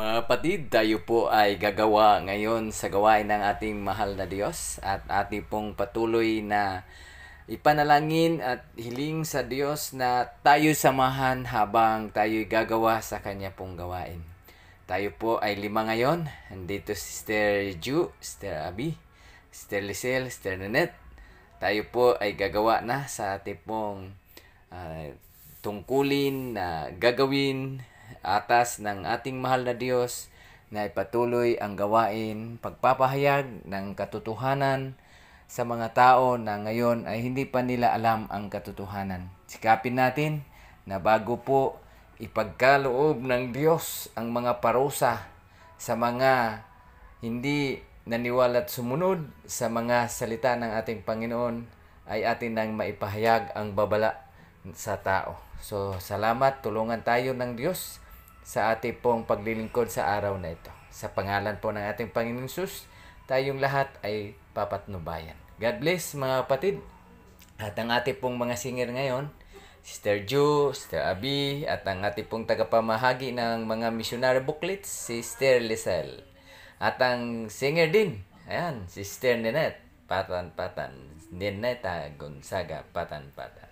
Mga kapatid, tayo po ay gagawa ngayon sa gawain ng ating mahal na Diyos at ating pong patuloy na ipanalangin at hiling sa Diyos na tayo samahan habang tayo gagawa sa Kanya pong gawain. Tayo po ay 5 ngayon. Andito si Sister Ju, Sister Abby, Sister Lisel, Sister Nanette. Tayo po ay gagawa na sa ating pong tungkulin na gagawin atas ng ating mahal na Diyos na ipatuloy ang gawain, pagpapahayag ng katotohanan sa mga tao na ngayon ay hindi pa nila alam ang katotohanan. Sikapin natin na bago po ipagkaloob ng Diyos ang mga parusa sa mga hindi naniwala at sumunod sa mga salita ng ating Panginoon, ay atin nang maipahayag ang babala sa tao. So, salamat, tulungan tayo ng Diyos sa ating pong paglilingkod sa araw na ito. Sa pangalan po ng ating Panginoong Hesus, tayong lahat ay papatnubayan. God bless mga kapatid. At ang ating pong mga singer ngayon, Sister Ju, Sister Abby, at ang ating pong tagapamahagi ng mga missionary booklets, Sister Lisel. At ang singer din, ayan, Sister Nanette, Patan-Patan. Nineta Gonzaga, Patan-Patan.